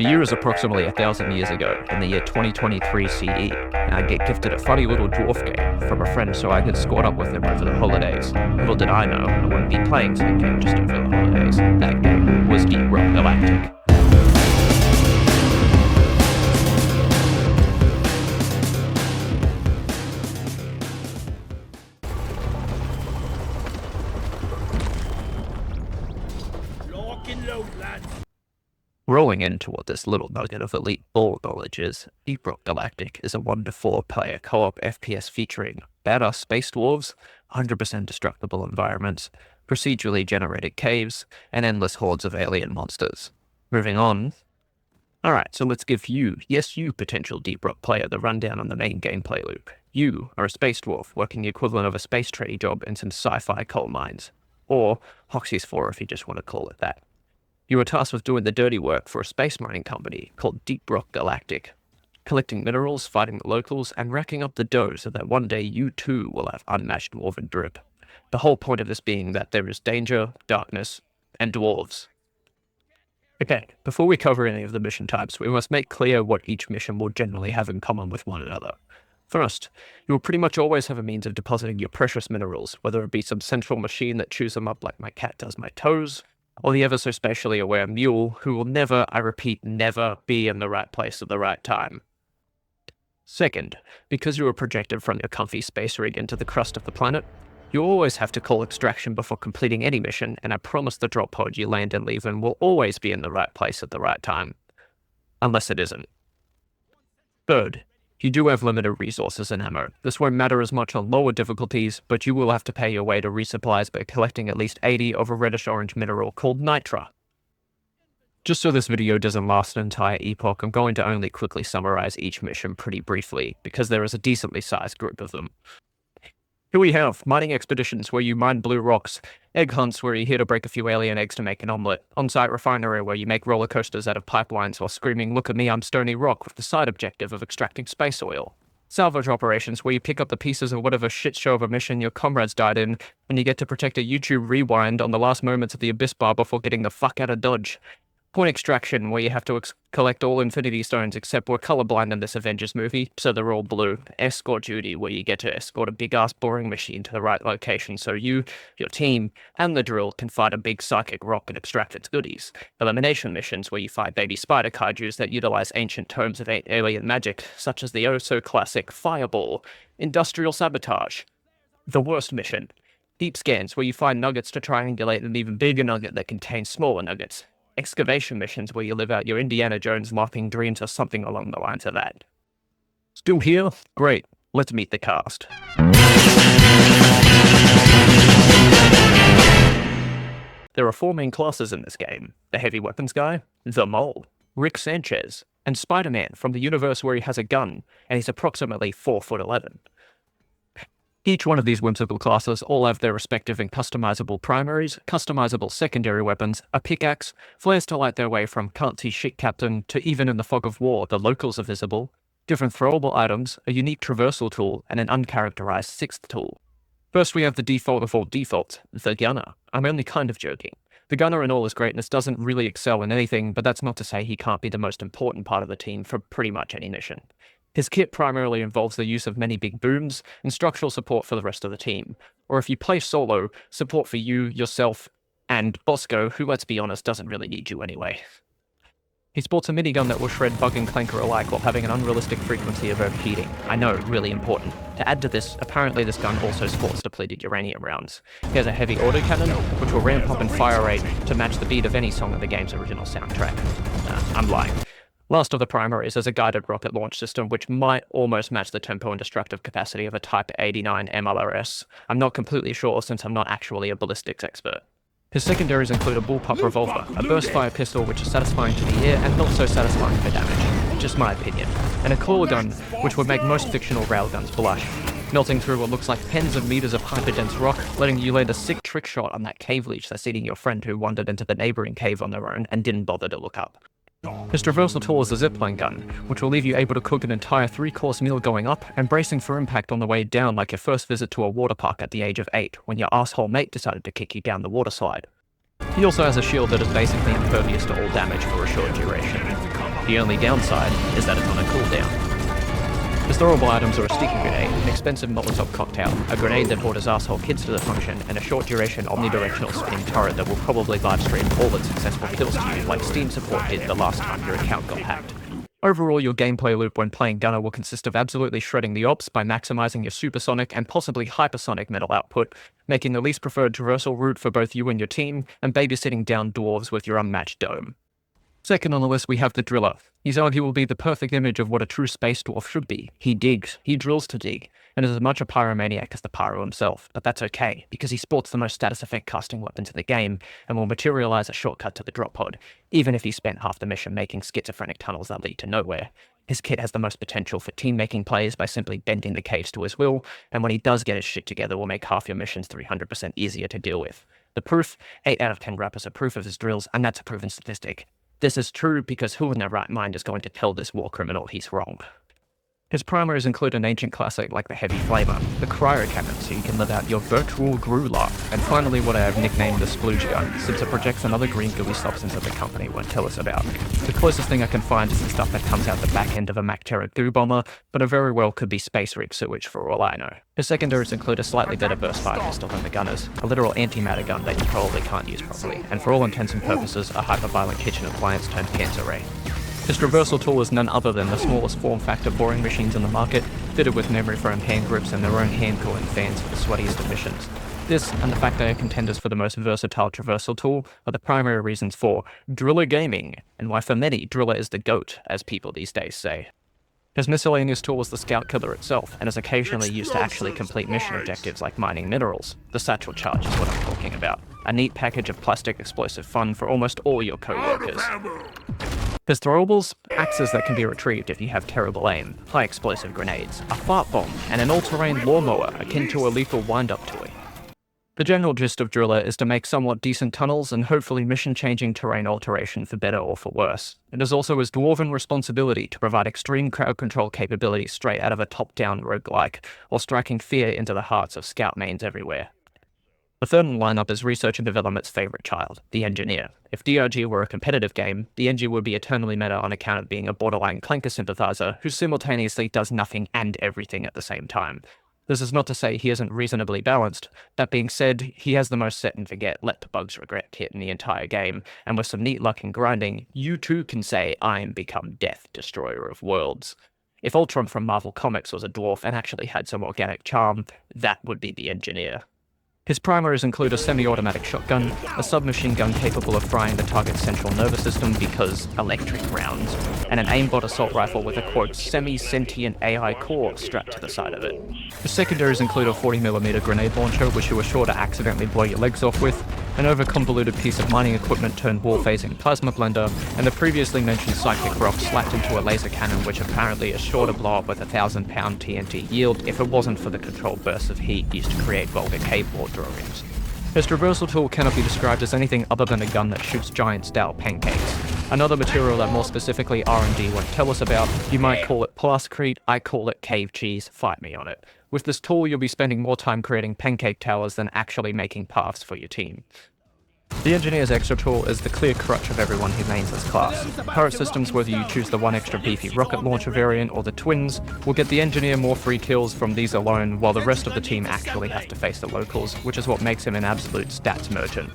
The year is approximately 1,000 years ago, in the year 2023 CE, and I get gifted a funny little dwarf game from a friend so I could squad up with him over the holidays. Little did I know, I wouldn't be playing said game just over the holidays. That game was Deep Rock Galactic. Rolling into what this little nugget of elite ball knowledge is, Deep Rock Galactic is a 1-to-4 player co-op FPS featuring badass space dwarves, 100% destructible environments, procedurally generated caves, and endless hordes of alien monsters. Moving on. Alright, so let's give you, yes you potential Deep Rock player, the rundown on the main gameplay loop. You are a space dwarf working the equivalent of a space tradie job in some sci-fi coal mines. Or Hoxie's 4 if you just want to call it that. You are tasked with doing the dirty work for a space mining company called Deep Rock Galactic, collecting minerals, fighting the locals, and racking up the dough so that one day you too will have unmatched dwarven drip. The whole point of this being that there is danger, darkness, and dwarves. Okay, before we cover any of the mission types, we must make clear what each mission will generally have in common with one another. First, you will pretty much always have a means of depositing your precious minerals, whether it be some central machine that chews them up like my cat does my toes, or the ever so spatially aware mule who will never, I repeat, never be in the right place at the right time. Second, because you are projected from your comfy space rig into the crust of the planet, you always have to call extraction before completing any mission, and I promise the drop pod you land and leave in will always be in the right place at the right time. Unless it isn't. Third, you do have limited resources and ammo. This won't matter as much on lower difficulties, but you will have to pay your way to resupplies by collecting at least 80 of a reddish-orange mineral called nitra. Just so this video doesn't last an entire epoch, I'm going to only quickly summarize each mission pretty briefly, because there is a decently sized group of them. Here we have mining expeditions where you mine blue rocks, egg hunts where you're here to break a few alien eggs to make an omelette, on-site refinery where you make roller coasters out of pipelines while screaming, "Look at me, I'm Stony Rock," with the side objective of extracting space oil. Salvage operations where you pick up the pieces of whatever shit show of a mission your comrades died in, and you get to protect a YouTube rewind on the last moments of the Abyss Bar before getting the fuck out of Dodge. Point extraction, where you have to collect all Infinity Stones except we're colorblind in this Avengers movie, so they're all blue. Escort duty, where you get to escort a big-ass boring machine to the right location so you, your team, and the drill can fight a big psychic rock and extract its goodies. Elimination missions, where you fight baby spider kaijus that utilize ancient tomes of alien magic, such as the oh-so-classic Fireball. Industrial sabotage. The worst mission. Deep scans, where you find nuggets to triangulate an even bigger nugget that contains smaller nuggets. Excavation missions where you live out your Indiana Jones LARPing dreams or something along the lines of that. Still here? Great. Let's meet the cast. There are 4 main classes in this game. The heavy weapons guy, the mole, Rick Sanchez, and Spider-Man from the universe where he has a gun, and he's approximately 4'11". Each one of these whimsical classes all have their respective and customizable primaries, customizable secondary weapons, a pickaxe, flares to light their way from can't see shit captain to even in the fog of war the locals are visible, different throwable items, a unique traversal tool, and an uncharacterized 6th tool. First we have the default of all defaults, the gunner. I'm only kind of joking. The gunner in all his greatness doesn't really excel in anything, but that's not to say he can't be the most important part of the team for pretty much any mission. His kit primarily involves the use of many big booms and structural support for the rest of the team. Or if you play solo, support for you, yourself, and Bosco, who, let's be honest, doesn't really need you anyway. He sports a minigun that will shred Bug and Clanker alike while having an unrealistic frequency of overheating. I know, really important. To add to this, apparently this gun also sports depleted uranium rounds. He has a heavy autocannon, which will ramp up in fire rate to match the beat of any song in the game's original soundtrack. I'm lying. Last of the primaries is a guided rocket launch system which might almost match the tempo and destructive capacity of a Type 89 MLRS. I'm not completely sure since I'm not actually a ballistics expert. His secondaries include a bullpup revolver, a burst-fire pistol which is satisfying to the ear and not so satisfying for damage, just my opinion, and a claw gun which would make most fictional railguns blush, melting through what looks like tens of meters of hyperdense rock, letting you land a sick trick shot on that cave leech that's eating your friend who wandered into the neighboring cave on their own and didn't bother to look up. His traversal tool is a zipline gun, which will leave you able to cook an entire 3-course meal going up and bracing for impact on the way down like your first visit to a water park at the age of 8 when your asshole mate decided to kick you down the water slide. He also has a shield that is basically impervious to all damage for a short duration. The only downside is that it's on a cooldown. Historical items are a sticky grenade, an expensive Molotov cocktail, a grenade that orders asshole kids to the function, and a short-duration omnidirectional spinning turret that will probably livestream all its successful kills to you like Steam support did the last time your account got hacked. Overall, your gameplay loop when playing Gunner will consist of absolutely shredding the ops by maximizing your supersonic and possibly hypersonic metal output, making the least preferred traversal route for both you and your team, and babysitting down dwarves with your unmatched dome. Second on the list, we have the Driller. He's arguably be the perfect image of what a true space dwarf should be. He digs, he drills to dig, and is as much a pyromaniac as the pyro himself, but that's okay, because he sports the most status effect casting weapons in the game, and will materialize a shortcut to the drop pod, even if he spent half the mission making schizophrenic tunnels that lead to nowhere. His kit has the most potential for team-making plays by simply bending the caves to his will, and when he does get his shit together will make half your missions 300% easier to deal with. The proof? 8 out of 10 rappers are proof of his drills, and that's a proven statistic. This is true because who in their right mind is going to tell this war criminal he's wrong? His primaries include an ancient classic like the Heavy Flamer, the Cryo Cannon so you can live out your virtual Grula, and finally what I have nicknamed the Splooge Gun, since it projects another green gooey substance that the company won't tell us about. The closest thing I can find is the stuff that comes out the back end of a Macterra goo bomber, but it very well could be space rig sewage for all I know. His secondaries include a slightly better burst fire pistol than the Gunner's, a literal antimatter gun that you probably can't use properly, and for all intents and purposes a hyper-violent kitchen appliance turned cancer ray. This traversal tool is none other than the smallest form factor boring machines on the market, fitted with memory foam hand grips and their own hand cooling fans for the sweatiest of missions. This, and the fact they are contenders for the most versatile traversal tool, are the primary reasons for Driller Gaming, and why for many, Driller is the GOAT, as people these days say. His miscellaneous tool is the Scout Killer itself, and is occasionally used to actually complete mission objectives like mining minerals. The Satchel Charge is what I'm talking about. A neat package of plastic explosive fun for almost all your co-workers. His throwables? Axes that can be retrieved if you have terrible aim, high explosive grenades, a fart bomb, and an all-terrain lawnmower akin to a lethal wind-up toy. The general gist of Driller is to make somewhat decent tunnels and hopefully mission-changing terrain alteration for better or for worse. It is also his dwarven responsibility to provide extreme crowd control capabilities straight out of a top-down roguelike, while striking fear into the hearts of scout mains everywhere. The third in the lineup is research and development's favourite child, the Engineer. If DRG were a competitive game, the Engie would be eternally meta on account of being a borderline clanker sympathizer who simultaneously does nothing and everything at the same time. This is not to say he isn't reasonably balanced. That being said, he has the most set and forget, let the bugs regret kit in the entire game, and with some neat luck and grinding, you too can say I am become Death, Destroyer of Worlds. If Ultron from Marvel Comics was a dwarf and actually had some organic charm, that would be the Engineer. His primaries include a semi-automatic shotgun, a submachine gun capable of frying the target's central nervous system because electric rounds, and an aimbot assault rifle with a quote semi-sentient AI core strapped to the side of it. His secondaries include a 40mm grenade launcher which you are sure to accidentally blow your legs off with, an over-convoluted piece of mining equipment turned wall-phasing plasma blender, and the previously mentioned psychic rock slapped into a laser cannon which apparently is sure to blow up with a 1,000-pound TNT yield if it wasn't for the controlled bursts of heat used to create vulgar cave-wall drawings. His traversal tool cannot be described as anything other than a gun that shoots giant-style pancakes. Another material that more specifically R&D won't tell us about, you might call it plasticrete, I call it cave cheese, fight me on it. With this tool you'll be spending more time creating pancake towers than actually making paths for your team. The Engineer's extra tool is the clear crutch of everyone who mains this class. Turret systems, whether you choose the one extra beefy rocket launcher variant or the twins, will get the Engineer more free kills from these alone, while the rest of the team actually have to face the locals, which is what makes him an absolute stats merchant.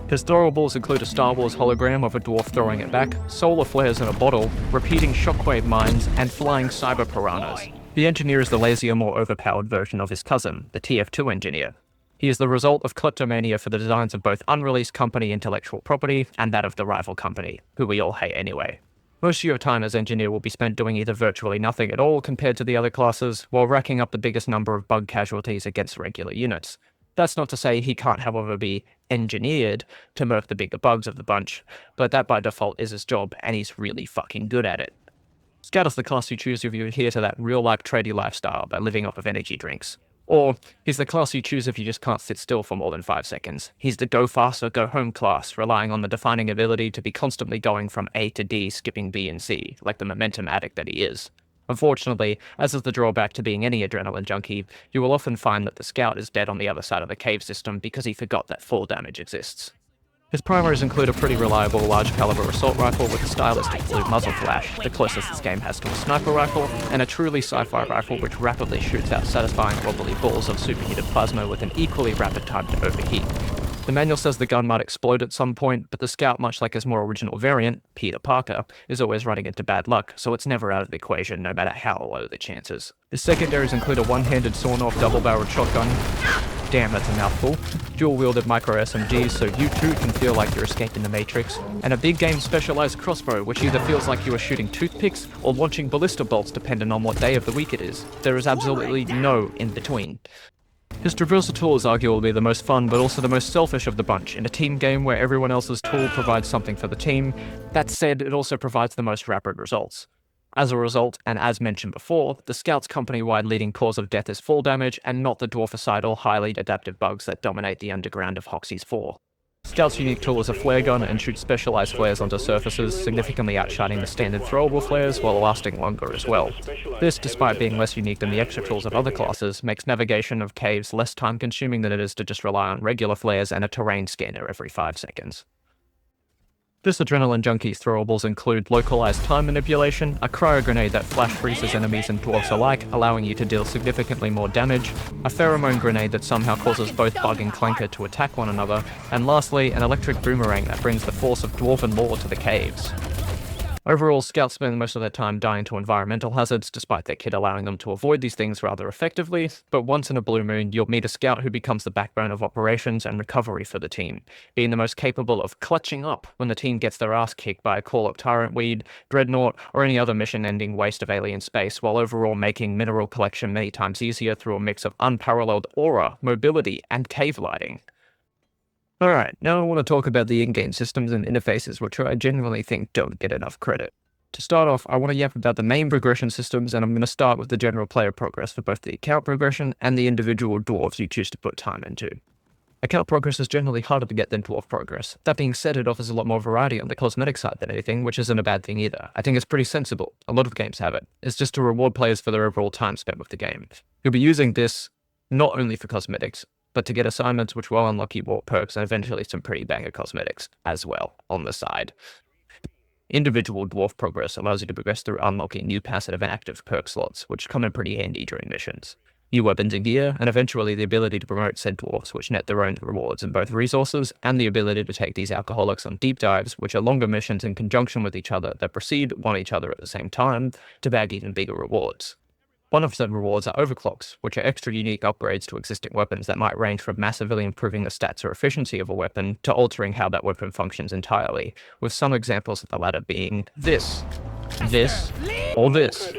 His throwables include a Star Wars hologram of a dwarf throwing it back, solar flares in a bottle, repeating shockwave mines, and flying cyber piranhas. The Engineer is the lazier, more overpowered version of his cousin, the TF2 Engineer. He is the result of kleptomania for the designs of both unreleased company intellectual property and that of the rival company, who we all hate anyway. Most of your time as Engineer will be spent doing either virtually nothing at all compared to the other classes, while racking up the biggest number of bug casualties against regular units. That's not to say he can't, however, be engineered to murk the bigger bugs of the bunch, but that by default is his job, and he's really fucking good at it. Scout is the class you choose if you adhere to that real-life tradie lifestyle by living off of energy drinks. Or, he's the class you choose if you just can't sit still for more than 5 seconds. He's the go fast or go home class, relying on the defining ability to be constantly going from A to D, skipping B and C, like the momentum addict that he is. Unfortunately, as is the drawback to being any adrenaline junkie, you will often find that the scout is dead on the other side of the cave system because he forgot that fall damage exists. His primaries include a pretty reliable large caliber assault rifle with a stylistic blue muzzle flash, the closest this game has to a sniper rifle, and a truly sci-fi rifle which rapidly shoots out satisfying wobbly balls of superheated plasma with an equally rapid time to overheat. The manual says the gun might explode at some point, but the Scout, much like his more original variant, Peter Parker, is always running into bad luck, so it's never out of the equation no matter how low the chances. The secondaries include a one-handed sawn-off double-barreled shotgun, damn that's a mouthful, dual-wielded micro-SMGs so you too can feel like you're escaping the Matrix, and a big-game specialized crossbow which either feels like you are shooting toothpicks or launching ballista bolts depending on what day of the week it is. There is absolutely no in-between. His traversal tool is arguably the most fun but also the most selfish of the bunch in a team game where everyone else's tool provides something for the team. That said, it also provides the most rapid results. As a result, and as mentioned before, the Scout's company-wide leading cause of death is fall damage and not the dwarficidal, highly adaptive bugs that dominate the underground of Hoxie's 4. Scout's unique tool is a flare gun and shoots specialized flares onto surfaces, significantly outshining the standard throwable flares while lasting longer as well. This, despite being less unique than the extra tools of other classes, makes navigation of caves less time-consuming than it is to just rely on regular flares and a terrain scanner every 5 seconds. This Adrenaline Junkie's throwables include localized time manipulation, a cryo grenade that flash freezes enemies and dwarves alike, allowing you to deal significantly more damage, a pheromone grenade that somehow causes both Bug and Clanker to attack one another, and lastly, an electric boomerang that brings the force of dwarven lore to the caves. Overall, Scouts spend most of their time dying to environmental hazards, despite their kit allowing them to avoid these things rather effectively, but once in a blue moon, you'll meet a Scout who becomes the backbone of operations and recovery for the team, being the most capable of clutching up when the team gets their ass kicked by a Call-Up Tyrant Weed, Dreadnought, or any other mission-ending waste of alien space, while overall making mineral collection many times easier through a mix of unparalleled aura, mobility, and cave lighting. Alright, now I want to talk about the in-game systems and interfaces which I genuinely think don't get enough credit. To start off, I want to yap about the main progression systems, and I'm going to start with the general player progress for both the account progression and the individual dwarves you choose to put time into. Account progress is generally harder to get than dwarf progress. That being said, it offers a lot more variety on the cosmetic side than anything, which isn't a bad thing either. I think it's pretty sensible. A lot of games have it. It's just to reward players for their overall time spent with the game. You'll be using this not only for cosmetics, but to get assignments which will unlock you more perks and eventually some pretty banger cosmetics as well on the side. Individual dwarf progress allows you to progress through unlocking new passive and active perk slots, which come in pretty handy during missions. New weapons and gear, and eventually the ability to promote said dwarfs, which net their own rewards in both resources, and the ability to take these alcoholics on deep dives, which are longer missions in conjunction with each other that proceed on each other at the same time, to bag even bigger rewards. One of said rewards are overclocks, which are extra unique upgrades to existing weapons that might range from massively improving the stats or efficiency of a weapon to altering how that weapon functions entirely, with some examples of the latter being this, or this.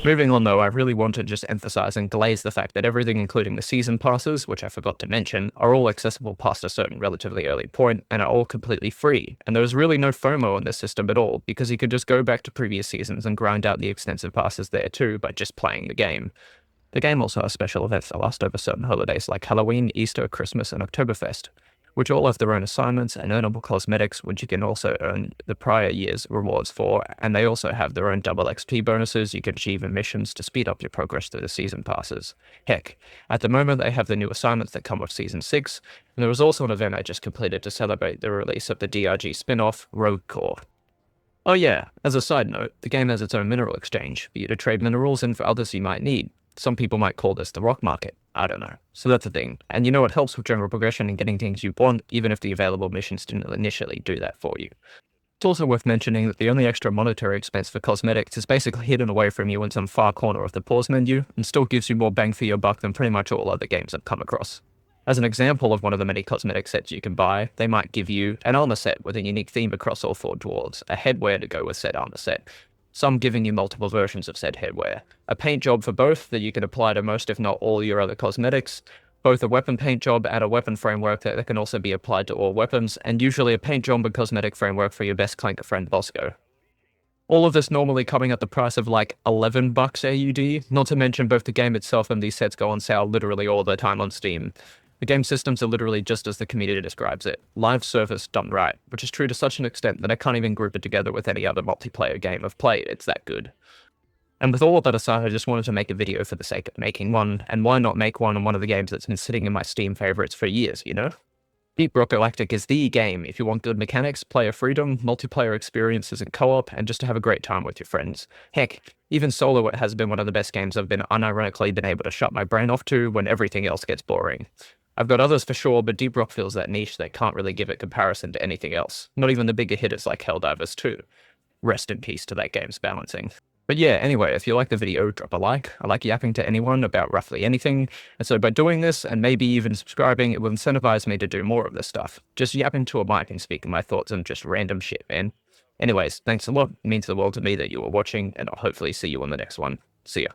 Moving on though, I really want to just emphasize and glaze the fact that everything including the season passes, which I forgot to mention, are all accessible past a certain relatively early point and are all completely free, and there's really no FOMO on this system at all, because you could just go back to previous seasons and grind out the extensive passes there too by just playing the game. The game also has special events that last over certain holidays like Halloween, Easter, Christmas, and Oktoberfest, which all have their own assignments and earnable cosmetics, which you can also earn the prior year's rewards for, and they also have their own double XP bonuses you can achieve in missions to speed up your progress through the season passes. Heck, at the moment they have the new assignments that come with Season 6, and there was also an event I just completed to celebrate the release of the DRG spin-off, Rogue Core. Oh yeah, as a side note, the game has its own mineral exchange for you to trade minerals in for others you might need. Some people might call this the rock market. I don't know. So that's a thing. And you know it helps with general progression and getting things you want, even if the available missions didn't initially do that for you. It's also worth mentioning that the only extra monetary expense for cosmetics is basically hidden away from you in some far corner of the pause menu, and still gives you more bang for your buck than pretty much all other games I've come across. As an example of one of the many cosmetic sets you can buy, they might give you an armor set with a unique theme across all 4 dwarves, a headwear to go with said armor set, some giving you multiple versions of said headwear, a paint job for both that you can apply to most if not all your other cosmetics, both a weapon paint job and a weapon framework that can also be applied to all weapons, and usually a paint job and cosmetic framework for your best clanker friend Bosco. All of this normally coming at the price of like $11 AUD, not to mention both the game itself and these sets go on sale literally all the time on Steam. The game systems are literally just as the community describes it, live service done right, which is true to such an extent that I can't even group it together with any other multiplayer game I've played, it's that good. And with all of that aside, I just wanted to make a video for the sake of making one, and why not make one on one of the games that's been sitting in my Steam favorites for years, you know? Deep Rock Galactic is the game if you want good mechanics, player freedom, multiplayer experiences in co-op, and just to have a great time with your friends. Heck, even solo it has been one of the best games I've been unironically been able to shut my brain off to when everything else gets boring. I've got others for sure, but Deep Rock feels that niche that can't really give it comparison to anything else. Not even the bigger hitters like Helldivers 2. Rest in peace to that game's balancing. But yeah, anyway, if you like the video, drop a like. I like yapping to anyone about roughly anything, and so by doing this, and maybe even subscribing, it will incentivize me to do more of this stuff. Just yapping to a mic and speaking my thoughts on just random shit, man. Anyways, thanks a lot. It means the world to me that you were watching, and I'll hopefully see you on the next one. See ya.